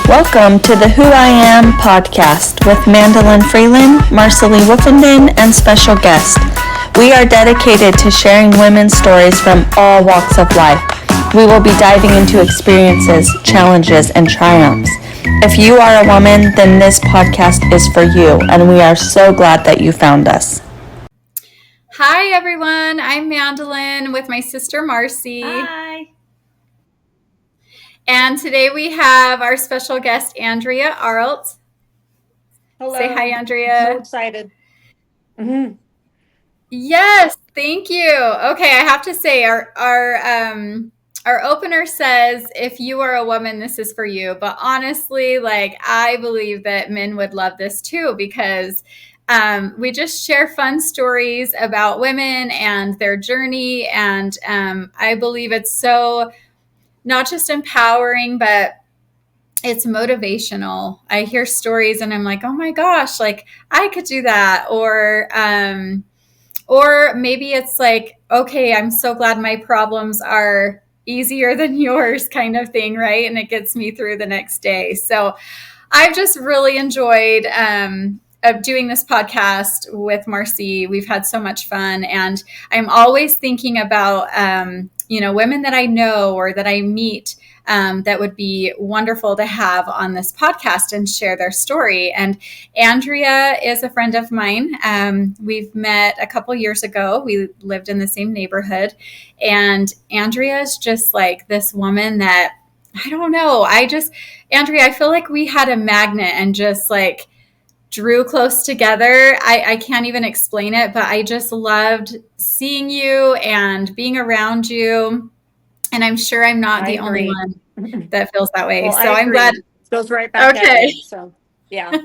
Welcome to the Who I Am podcast with Mandolin Freeland, Marcely Woofenden, and special guest. We are dedicated to sharing women's stories from all walks of life. We will be diving into experiences, challenges, and triumphs. If you are a woman, then this podcast is for you, and we are so glad that you found us. Hi, everyone. I'm Mandolin with my sister, Marcy. Hi. And today we have our special guest, Andrea Arlt. Hello. Say hi, Andrea. So excited. Mm-hmm. Yes, thank you. Okay, I have to say our opener says, if you are a woman, this is for you. But honestly, I believe that men would love this too, because we just share fun stories about women and their journey. And I believe it's so not just empowering, but it's motivational. I hear stories and I'm like, oh my gosh, like I could do that. Or maybe it's like, okay, I'm so glad my problems are easier than yours kind of thing, right? And it gets me through the next day. So I've just really enjoyed of doing this podcast with Marcy. We've had so much fun, and I'm always thinking about women that I know or that I meet that would be wonderful to have on this podcast and share their story. And Andrea is a friend of mine. We've met a couple years ago. We lived in the same neighborhood, and Andrea is just like this woman that I don't know. Andrea, I feel like we had a magnet and just like drew close together. I can't even explain it, but I just loved seeing you and being around you. And I'm sure I'm not the only one that feels that way. Well, so I'm agree. glad. It goes right back Okay. at you. So, yeah.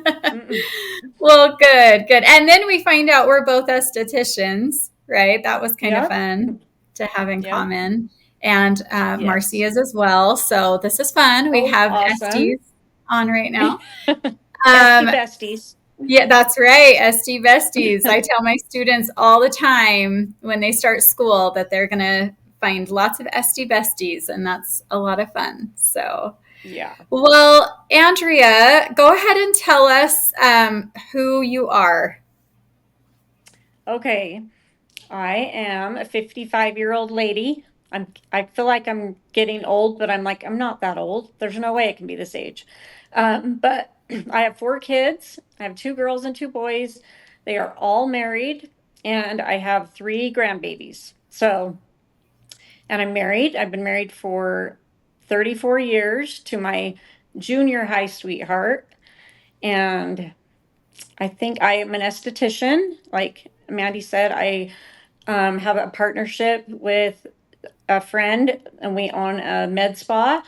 Well, good. And then we find out we're both estheticians, right? That was kind of fun to have in common. And Marcy is as well. So this is fun. We have awesome. Estes on right now. Esty besties. Yeah, that's right. SD besties. I tell my students all the time when they start school that they're going to find lots of SD besties, and that's a lot of fun. So, yeah. Well, Andrea, go ahead and tell us who you are. Okay. I am a 55-year-old lady. I feel like I'm getting old, but I'm not that old. There's no way I can be this age. But I have 4 kids. I have 2 girls and 2 boys. They are all married, and I have 3 grandbabies. And I'm married. I've been married for 34 years to my junior high sweetheart. And I think I am an esthetician. Like Mandy said, I have a partnership with a friend, and we own a med spa.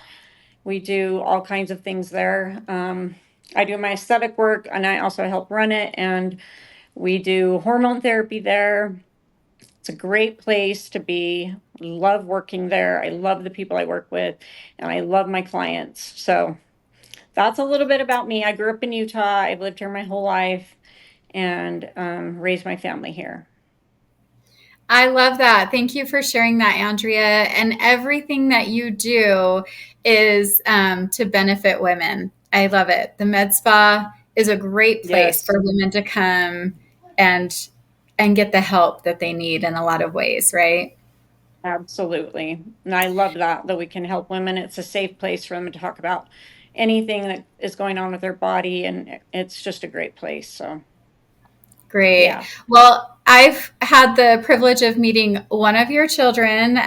We do all kinds of things there. I do my aesthetic work, and I also help run it, and we do hormone therapy there. It's a great place to be. Love working there. I love the people I work with, and I love my clients. So that's a little bit about me. I grew up in Utah. I've lived here my whole life, and raised my family here. I love that. Thank you for sharing that, Andrea. And everything that you do is to benefit women. I love it. The med spa is a great place for women to come and get the help that they need in a lot of ways, right? Absolutely. And I love that we can help women. It's a safe place for them to talk about anything that is going on with their body, and it's just a great place. So great. Yeah. Well, I've had the privilege of meeting one of your children,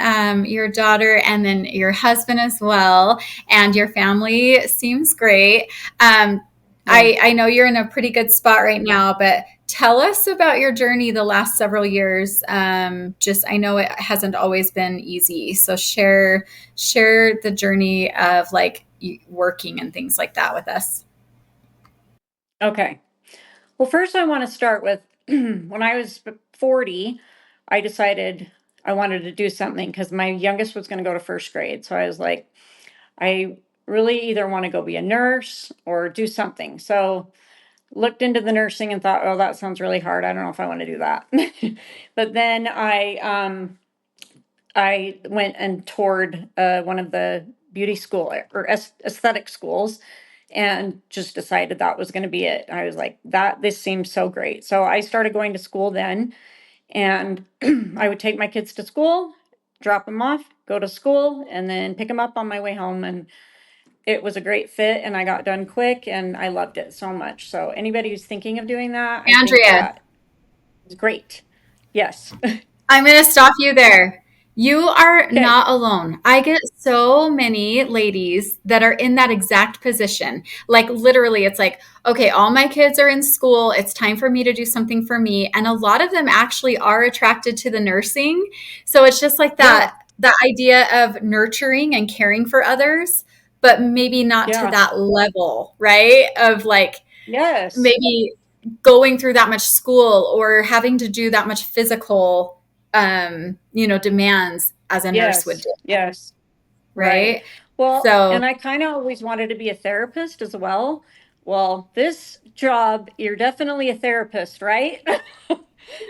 your daughter, and then your husband as well. And your family seems great. I know you're in a pretty good spot right now, but tell us about your journey the last several years. I know it hasn't always been easy. So share the journey of like working and things like that with us. Okay. Well, first I want to start with when I was 40, I decided I wanted to do something because my youngest was going to go to first grade. So I was like, I really either want to go be a nurse or do something. So looked into the nursing and thought, oh, that sounds really hard. I don't know if I want to do that. But then I went and toured one of the beauty school or aesthetic schools, and just decided that was going to be it. I was like, this seems so great. So I started going to school then, and I would take my kids to school, drop them off, go to school, and then pick them up on my way home. And it was a great fit, and I got done quick, and I loved it so much. So anybody who's thinking of doing that, I think Andrea, that is great. Yes. I'm going to stop you there. You are Okay. not alone. I get so many ladies that are in that exact position. Like, literally, it's like, okay, all my kids are in school. It's time for me to do something for me. And a lot of them actually are attracted to the nursing. So it's just like Yeah. that idea of nurturing and caring for others, but maybe not to Yeah. that level, right? Of like, Yes. maybe going through that much school or having to do that much physical demands as a nurse would Yes. do, Yes. Right. right? Well, So and I kind of always wanted to be a therapist as well. Well, this job, you're definitely a therapist, right?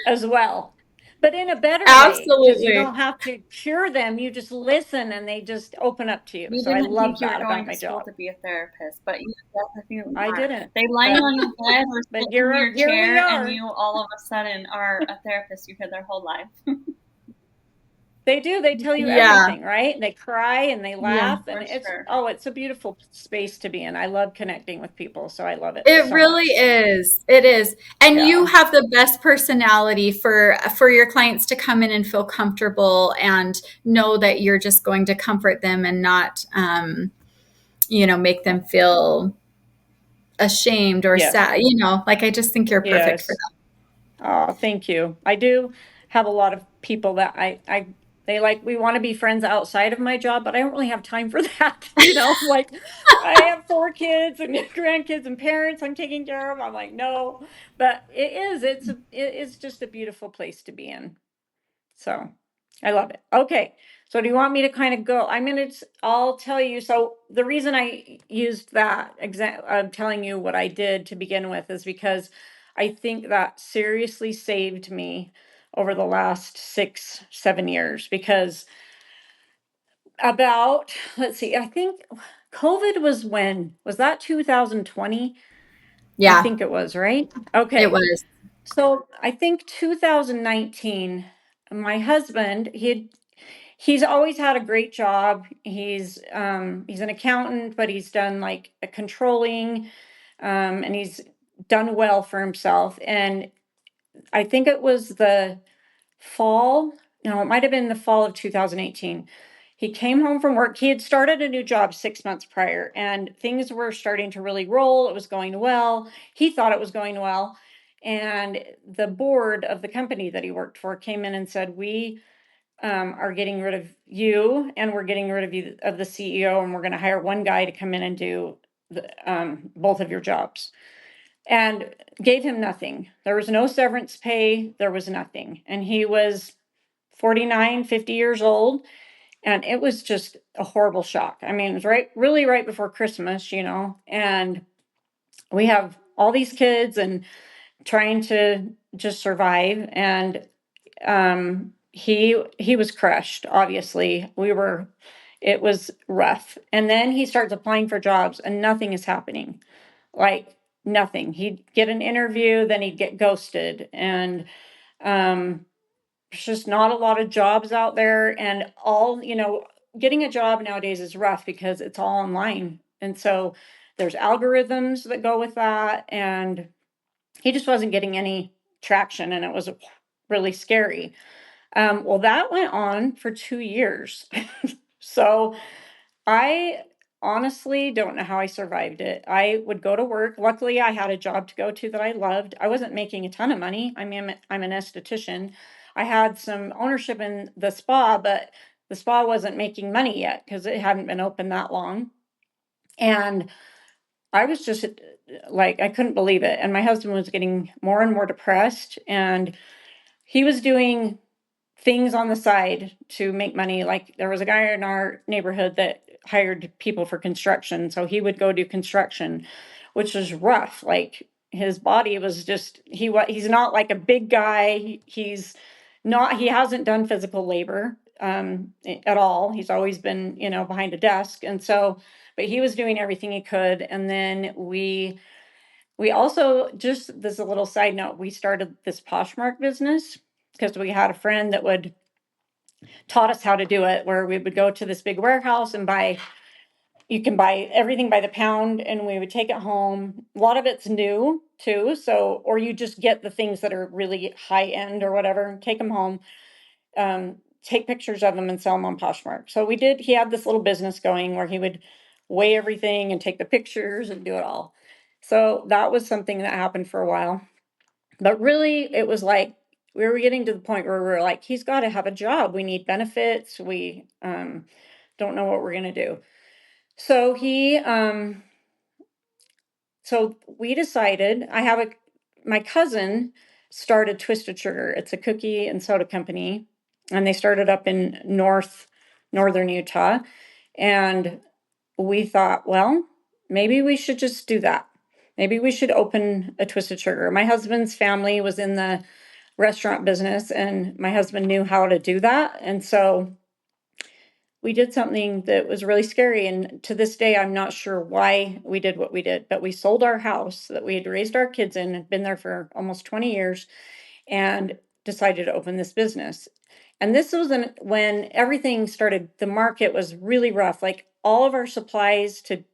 As well. But in a better way, because you absolutely. don't have to cure them. You just listen and they just open up to you. We So I didn't love think you were that going about to my school job. to be a therapist, but you definitely I are. didn't. They line you But on your bed or but sit in your here we chair, and are. you all of a sudden are a therapist you've had their whole life. They do. They tell you Yeah. everything, right? And they cry and they Yeah. laugh, and For it's sure. it's a beautiful space to be in. I love connecting with people, so I love it It so really much. is. It is. And you Yeah. have the best personality for your clients to come in and feel comfortable and know that you're just going to comfort them and not make them feel ashamed or Yes. sad. Like I just think you're perfect for Yes. Oh, thank you. I do have a lot of people that they like, we want to be friends outside of my job, but I don't really have time for that. Like I have 4 kids and grandkids and parents I'm taking care of. I'm like, no, but it's just a beautiful place to be in. So I love it. Okay. So do you want me to kind of go? I'll tell you. So the reason I used that I'm telling you what I did to begin with is because I think that seriously saved me over the last 6, 7 years because let's see, I think COVID was that 2020? I Yeah, think it was, right? it Okay. was. So I think 2019, my husband, he's always had a great job. He's an accountant, but he's done like a controlling, and he's done well for himself. And I think it was the fall, no, it might have been the fall of 2018. He came home from work. He had started a new job 6 months prior, and things were starting to really roll. It was going well. He thought it was going well. And the board of the company that he worked for came in and said, we are getting rid of you, and we're getting rid of you of the CEO, and we're going to hire one guy to come in and do both of your jobs. And gave him nothing. There was no severance pay. There was nothing. And he was 49, 50 years old. And it was just a horrible shock. I mean, it was really right before Christmas, and we have all these kids and trying to just survive. And he was crushed, obviously. It was rough. And then he starts applying for jobs and nothing is happening. Like nothing. He'd get an interview, then he'd get ghosted. And there's just not a lot of jobs out there. And getting a job nowadays is rough because it's all online. And so there's algorithms that go with that. And he just wasn't getting any traction, and it was really scary. Well, that went on for 2 years. So I honestly don't know how I survived it. I would go to work. Luckily, I had a job to go to that I loved. I wasn't making a ton of money. I mean, I'm an esthetician. I had some ownership in the spa, but the spa wasn't making money yet because it hadn't been open that long. And I was just like, I couldn't believe it. And my husband was getting more and more depressed, and he was doing things on the side to make money. Like there was a guy in our neighborhood that hired people for construction. So he would go do construction, which was rough. Like his body was just, he's not like a big guy. He hasn't done physical labor at all. He's always been, behind a desk. And so, but he was doing everything he could. And then we also, just this a little side note, we started this Poshmark business because we had a friend that would taught us how to do it, where we would go to this big warehouse and you can buy everything by the pound, and we would take it home. A lot of it's new too. So, or you just get the things that are really high end or whatever, take them home, take pictures of them and sell them on Poshmark. So he had this little business going where he would weigh everything and take the pictures and do it all. So that was something that happened for a while. But really, it was like we were getting to the point where we were like, he's got to have a job. We need benefits. We don't know what we're going to do. So so we decided, my cousin started Twisted Sugar. It's a cookie and soda company, and they started up in northern Utah. And we thought, well, maybe we should just do that. Maybe we should open a Twisted Sugar. My husband's family was in the restaurant business, and my husband knew how to do that. And so we did something that was really scary. And to this day, I'm not sure why we did what we did, but we sold our house that we had raised our kids in, had been there for almost 20 years, and decided to open this business. And this was when everything started, the market was really rough. Like all of our supplies to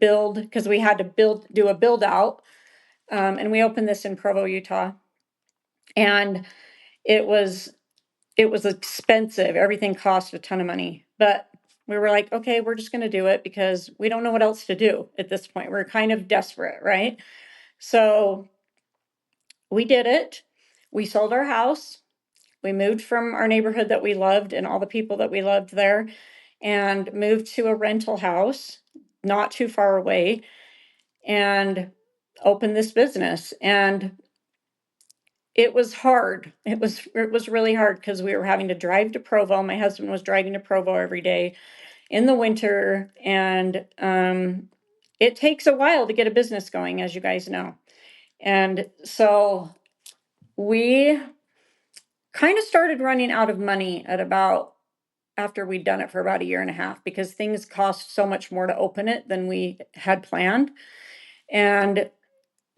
build, because we had to do a build out. And we opened this in Provo, Utah. And it was expensive. Everything cost a ton of money. But we were like, okay, we're just going to do it because we don't know what else to do at this point. We're kind of desperate, right? So we did it. We sold our house. We moved from our neighborhood that we loved and all the people that we loved there, and moved to a rental house not too far away, and opened this business. And it was hard. It was really hard because we were having to drive to Provo. My husband was driving to Provo every day in the winter, and it takes a while to get a business going, as you guys know. And so we kind of started running out of money after we'd done it for about a year and a half, because things cost so much more to open it than we had planned. And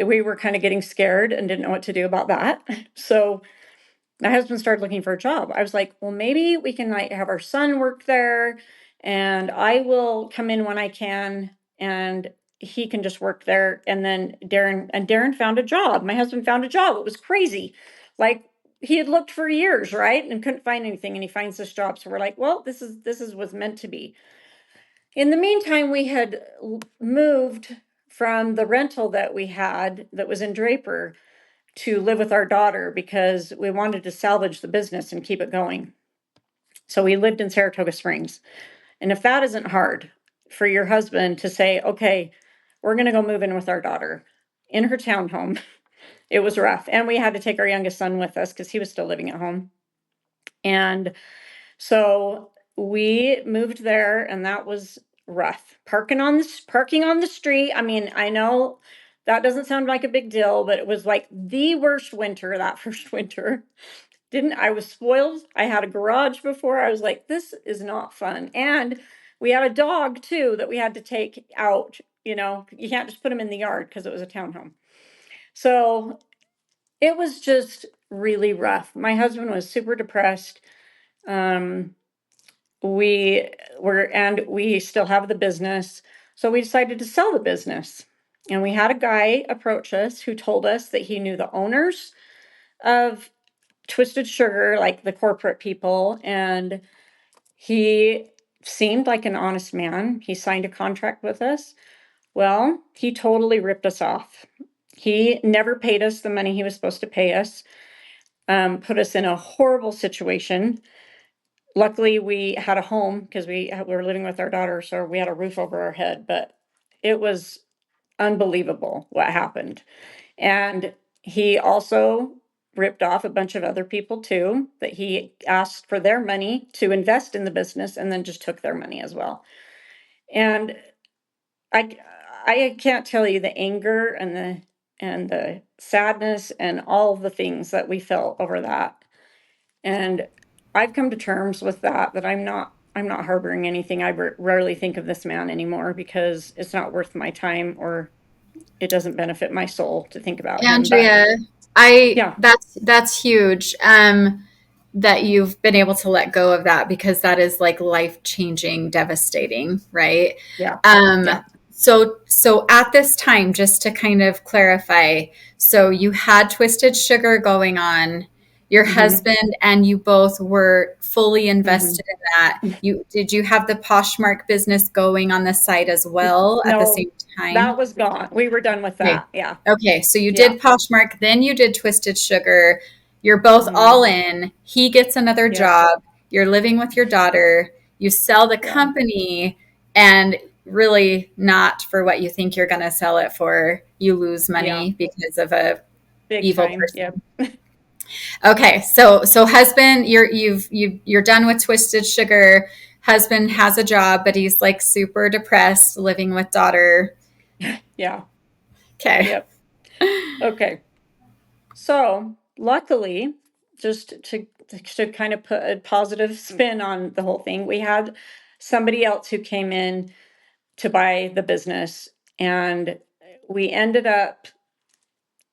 we were kind of getting scared and didn't know what to do about that. So my husband started looking for a job. I was like, well, maybe we can like have our son work there, and I will come in when I can, and he can just work there. And then Darren found a job. My husband found a job. It was crazy. Like he had looked for years, right? And couldn't find anything. And he finds this job. So we're like, well, this is what's meant to be. In the meantime, we had moved from the rental that we had that was in Draper to live with our daughter because we wanted to salvage the business and keep it going. So we lived in Saratoga Springs. And if that isn't hard for your husband to say, okay, we're going to go move in with our daughter in her townhome, it was rough. And we had to take our youngest son with us because he was still living at home. And so we moved there, and that was rough. Parking on the street. I mean, I know that doesn't sound like a big deal, but it was like the worst winter, that first winter. I was spoiled. I had a garage before. I was like, this is not fun. And we had a dog too that we had to take out. You know, you can't just put him in the yard because it was a townhome. So it was just really rough. My husband was super depressed. We still have the business. So we decided to sell the business. And we had a guy approach us who told us that he knew the owners of Twisted Sugar, like the corporate people, and he seemed like an honest man. He signed a contract with us. Well, he totally ripped us off. He never paid us the money he was supposed to pay us, put us in a horrible situation. Luckily, we had a home because we were living with our daughter, so we had a roof over our head, but it was unbelievable what happened. And he also ripped off a bunch of other people too, that he asked for their money to invest in the business and then just took their money as well. And I can't tell you the anger and the sadness and all the things that we felt over that. And I've come to terms with that I'm not I'm not harboring anything. I rarely think of this man anymore because it's not worth my time, or it doesn't benefit my soul to think about him. But Andrea, I yeah, that's huge. That you've been able to let go of that, because that is like life changing, devastating, right? yeah, Um, yeah. so at this time, just to kind of clarify, so you had Twisted Sugar going on, your Hmm. husband and you both were fully Hmm. invested in that. Did you have the Poshmark business going on the side as well at the No, same time? that was gone. We were done with Okay. that. Yeah, Okay. So you yeah. did Poshmark, then you did Twisted Sugar. You're both Hmm. all in. He gets another Yep, job. You're living with your daughter. You sell the yeah, company, and really not for what you think you're going to sell it for. You lose yeah. money because of a Big evil time. Yep. person. Okay. So husband, you're done with Twisted Sugar. Husband has a job, but he's like super depressed living with daughter. Yeah. Okay. Yep. Okay. So luckily, just to kind of put a positive spin on the whole thing, we had somebody else who came in to buy the business, and we ended up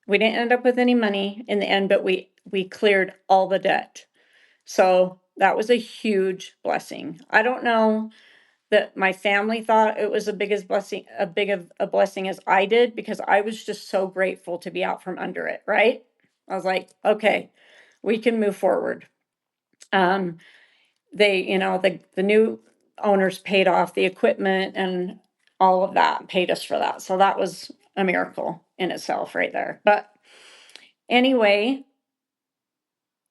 we didn't end up with any money in the end, but we cleared all the debt. So that was a huge blessing. I don't know that my family thought it was the biggest blessing, a big of a blessing as I did, because I was just so grateful to be out from under it, right? I was like, okay, we can move forward. Um, the new owners paid off the equipment and all of that, paid us for that. So that was a miracle in itself right there. But anyway,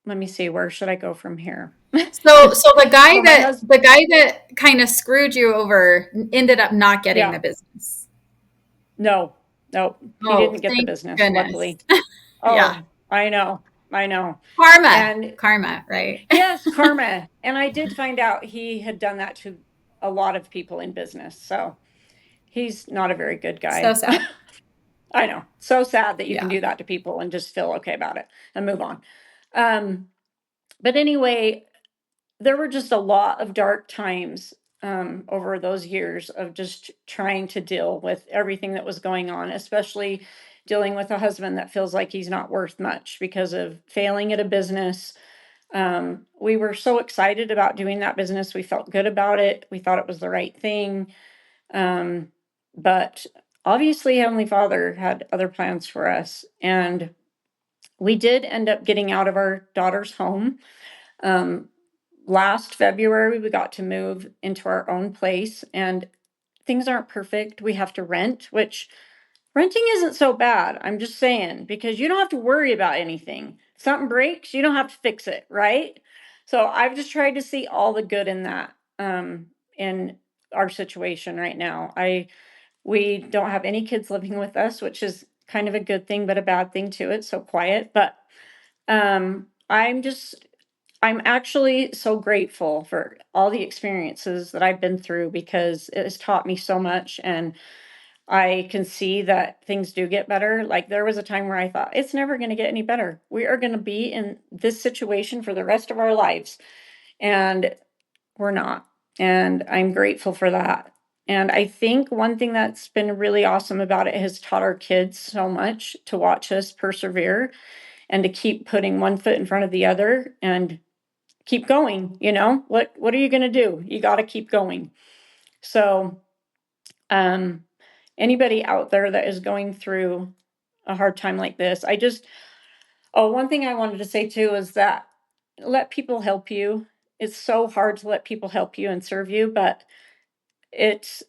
let me see, where should I go from here? So the guy So my that husband, the guy that kind of screwed you over ended up not getting yeah, the business. no, no, he Oh, didn't get the thank business, goodness. luckily. Yeah. Oh, I know. I know. Karma. And Karma, right? yes, karma. And I did find out he had done that to a lot of people in business. So he's not a very good So guy. sad. I know. So sad that you can Yeah. do that to people and just feel okay about it and move on. Um, but anyway, there were just a lot of dark times over those years of just trying to deal with everything that was going on, especially dealing with a husband that feels like he's not worth much because of failing at a business. We were so excited about doing that business. We felt good about it. We thought it was the right thing. Um, but obviously, Heavenly Father had other plans for us. And we did end up getting out of our daughter's home. Um, Last February, we got to move into our own place, and things aren't perfect. We have to rent, which renting isn't so bad. I'm just saying, because you don't have to worry about anything. If something breaks, you don't have to fix it, right? So I've just tried to see all the good in that, in our situation right now. We don't have any kids living with us, which is kind of a good thing, but a bad thing too. It's so quiet. But I'm actually so grateful for all the experiences that I've been through, because it has taught me so much, and I can see that things do get better. Like, there was a time where I thought it's never going to get any better. We are going to be in this situation for the rest of our lives, and we're not. And I'm grateful for that. And I think one thing that's been really awesome about it has taught our kids so much to watch us persevere and to keep putting one foot in front of the other and keep going. What are you going to do? You got to keep going. So um anybody out there that is going through a hard time like this, one thing I wanted to say too is that let people help you. It's so hard to let people help you and serve you, but it's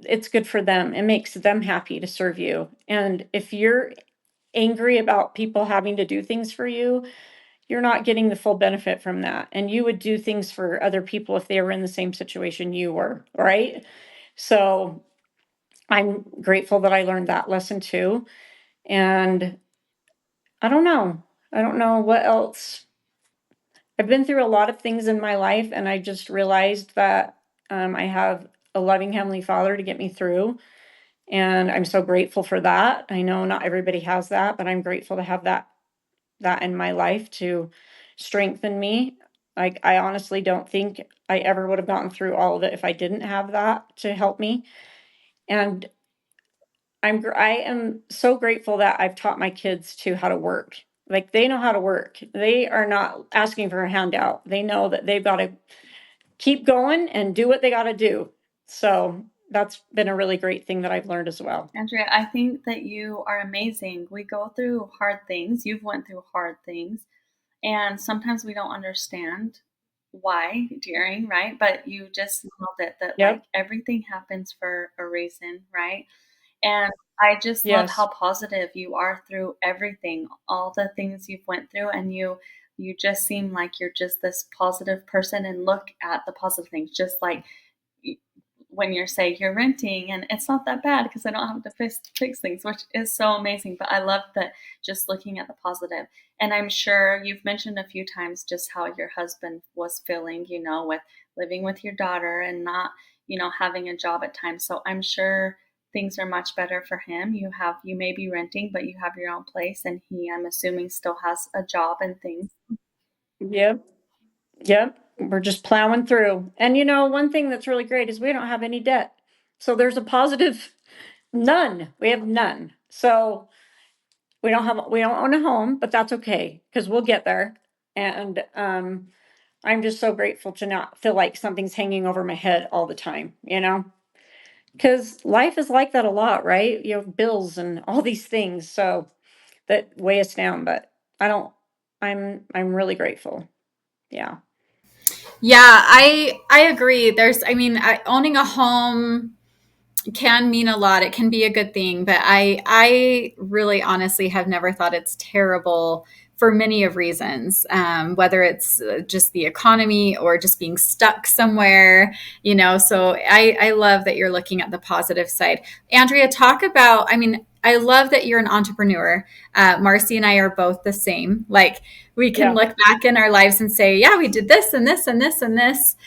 it's good for them. It makes them happy to serve you. And if you're angry about people having to do things for you, you're not getting the full benefit from that. And you would do things for other people if they were in the same situation you were, right? So I'm grateful that I learned that lesson too. And I don't know. I don't know what else. I've been through a lot of things in my life, and I just realized that I have a loving Heavenly Father to get me through. And I'm so grateful for that. I know not everybody has that, but I'm grateful to have that in my life to strengthen me. I honestly don't think I ever would have gotten through all of it if I didn't have that to help me. And I am so grateful that I've taught my kids to how to work. Like they know how to work. They are not asking for a handout. They know that they've got to keep going and do what they got to do. So that's been a really great thing that I've learned as well. Andrea, I think that you are amazing. We go through hard things. You've went through hard things, and sometimes we don't understand why during, right? But you just nailed it that like Yep. everything happens for a reason, right? And I just love how Yes. positive you are through everything, all the things you've went through, and you just seem like you're just this positive person and look at the positive things, just like when you're say you're renting and it's not that bad because I don't have to fix things, which is so amazing. But I love that just looking at the positive. And I'm sure you've mentioned a few times just how your husband was feeling, with living with your daughter and not, having a job at times. So I'm sure things are much better for him. You may be renting, but you have your own place and he, I'm assuming, still has a job and things. Yep. Yep. We're just plowing through. And one thing that's really great is we don't have any debt. So there's a positive none. We have none. So we don't own a home, but that's okay because we'll get there. And I'm just so grateful to not feel like something's hanging over my head all the time, because life is like that a lot, right? You have bills and all these things, so that weigh us down. But I don't. I'm really grateful. Yeah. Yeah, I agree. Owning a home can mean a lot. It can be a good thing, but I really honestly have never thought it's terrible for many of reasons. Whether it's just the economy or just being stuck somewhere, So I love that you're looking at the positive side. Andrea, talk about. I love that you're an entrepreneur. Marcy and I are both the same. Like we can Yeah. look back in our lives and say, yeah, we did this and this and this and this.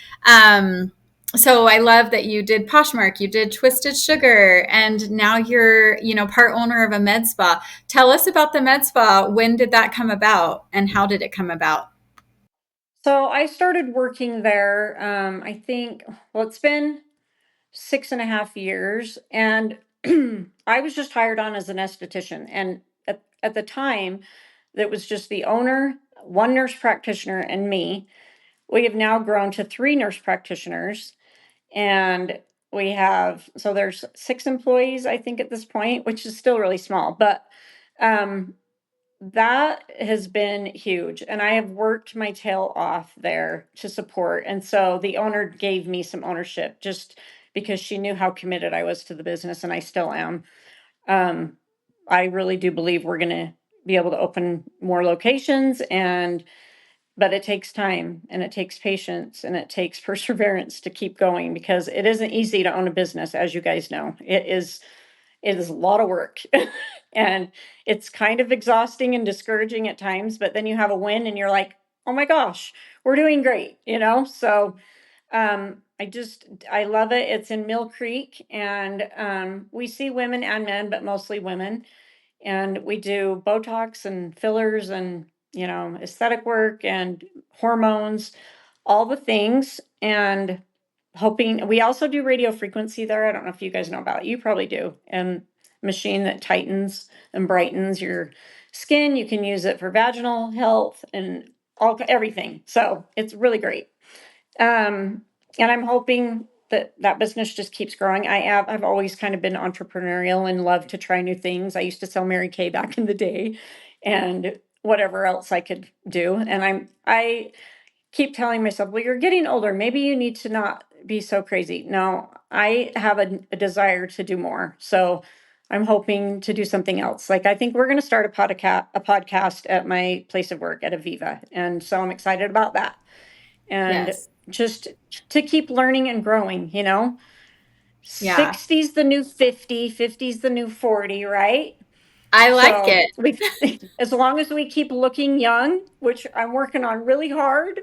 So I love that you did Poshmark, you did Twisted Sugar, and now you're, part owner of a med spa. Tell us about the med spa. When did that come about and how did it come about? So I started working there. I think. Well, it's been 6.5 years, and I was just hired on as an esthetician, and at the time, that was just the owner, one nurse practitioner, and me. We have now grown to three nurse practitioners, and so there's 6 employees, I think, at this point, which is still really small, but um, that has been huge. And I have worked my tail off there to support. And so the owner gave me some ownership just because she knew how committed I was to the business, and I still am. Um, I really do believe we're going to be able to open more locations, but it takes time and it takes patience and it takes perseverance to keep going because it isn't easy to own a business, as you guys know. It is a lot of work. And it's kind of exhausting and discouraging at times, but then you have a win and you're like, oh my gosh, we're doing great. So I love it. It's in Mill Creek, and we see women and men, but mostly women. And we do Botox and fillers and, aesthetic work and hormones, all the things. And hoping we also do radio frequency there. I don't know if you guys know about it. You probably do. And machine that tightens and brightens your skin. You can use it for vaginal health and everything. So it's really great. And I'm hoping that business just keeps growing. I've always kind of been entrepreneurial and love to try new things. I used to sell Mary Kay back in the day, and whatever else I could do. And I keep telling myself, well, you're getting older. Maybe you need to not be so crazy. No, I have a desire to do more. So I'm hoping to do something else. Like I think we're going to start a podcast at my place of work at Aviva, and so I'm excited about that. And Yes. just to keep learning and growing, Yeah. 60's the new 50, 50's the new 40, right? I like So it. we, as long as we keep looking young, which I'm working on really hard,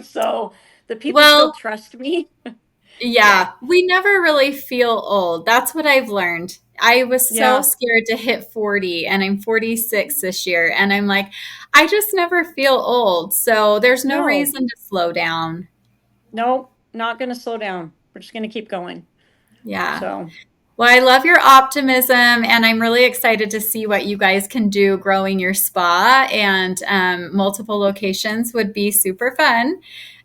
so the people still Well, trust me. Yeah. yeah, we never really feel old. That's what I've learned. I was so Yeah. scared to hit 40, and I'm 46 this year. And I'm like, I just never feel old. So there's no No, reason to slow down. no, not going to slow down. We're just going to keep going. Yeah. So, Well, I love your optimism, and I'm really excited to see what you guys can do growing your spa. And multiple locations would be super fun.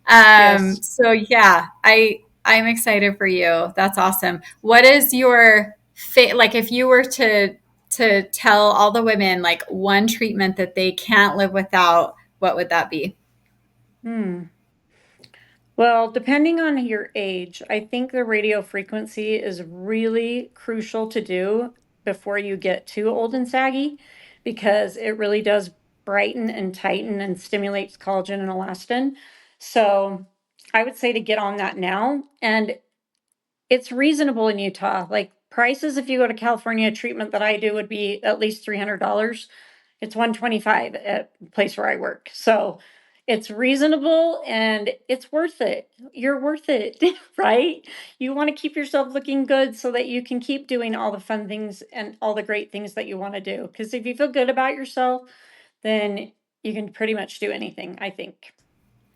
yes. So yeah, I'm excited for you. That's awesome. What is your like if you were to tell all the women like one treatment that they can't live without, what would that be? Hmm. Well, depending on your age, I think the radio frequency is really crucial to do before you get too old and saggy because it really does brighten and tighten and stimulates collagen and elastin. So I would say to get on that now. And it's reasonable in Utah. Like prices, if you go to California, a treatment that I do would be at least $300. It's 125 at the place where I work. So it's reasonable and it's worth it. You're worth it, right? You want to keep yourself looking good so that you can keep doing all the fun things and all the great things that you want to do. Because if you feel good about yourself, then you can pretty much do anything, I think.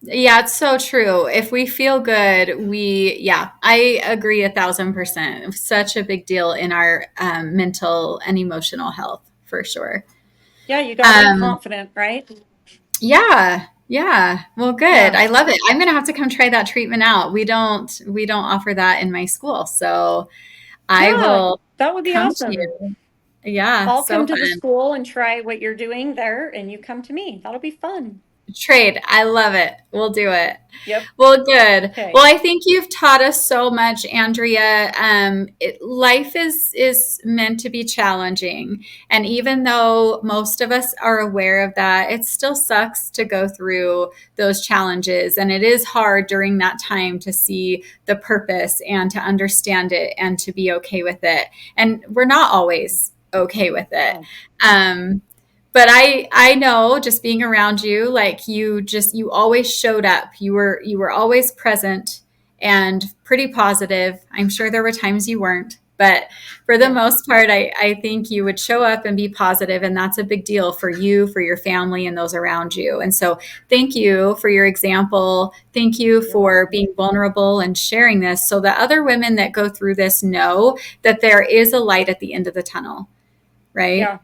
Yeah, it's so true. If we feel good, yeah, I agree 1,000%. Such a big deal in our mental and emotional health for sure. Yeah, you got to be Um, confident, right? yeah, yeah. Well, good. Yeah. I love it. I'm gonna have to come try that treatment out. We don't offer that in my school, so I Yeah, will that would be come to awesome. you. Yeah, I'll so come to the fun. school and try what you're doing there, and you come to me. That'll be fun. Trade. I love it. We'll do it. Yep. Well, good. Okay. Well, I think you've taught us so much, Andrea. Life is meant to be challenging, and even though most of us are aware of that, it still sucks to go through those challenges, and it is hard during that time to see the purpose and to understand it and to be okay with it. And we're not always okay with it. No. Um, but I know just being around you, like you always showed up. You were always present and pretty positive. I'm sure there were times you weren't, but for the Yep. most part, I think you would show up and be positive, and that's a big deal for you, for your family, and those around you. And so thank you for your example. Thank you You're for welcome. being vulnerable and sharing this so that other women that go through this know that there is a light at the end of the tunnel, right? Yeah.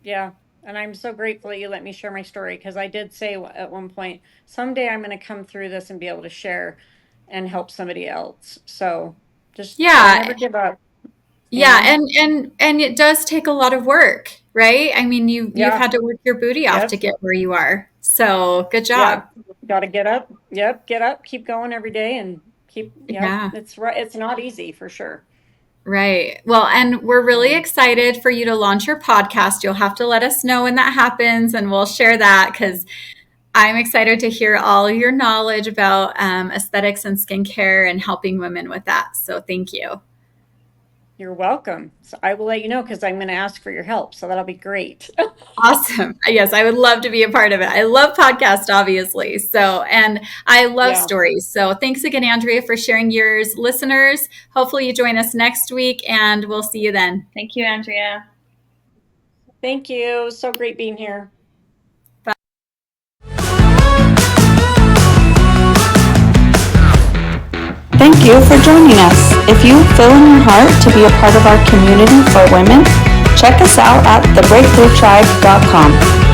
Yeah. And I'm so grateful that you let me share my story because I did say at one point, someday I'm going to come through this and be able to share and help somebody else. So just don't Yeah. ever give up, you Yeah, know? and it does take a lot of work, right? I mean, you've Yeah. had to work your booty off to Yep. get where you are. So, good Yeah. job. Got to get up. Yep. Get up, keep going every day and yep. Yeah, It's right. It's not easy for sure. right. Well, and we're really So, excited for you to launch your podcast. You'll have to let us know when that happens, and we'll share that because I'm excited to hear all your knowledge about aesthetics and skincare and helping women with that. So, thank you. you're welcome. So I will let you know because I'm going to ask for your help. So that'll be great. Awesome. Yes, I would love to be a part of it. I love podcasts, obviously. So, and I love Yeah. stories. So, thanks again, Andrea, for sharing yours. Listeners, hopefully you join us next week and we'll see you then. Thank you, Andrea. Thank you. So great being here. Thank you for joining us. If you feel in your heart to be a part of our community for women, check us out at thebreakthroughtribe.com.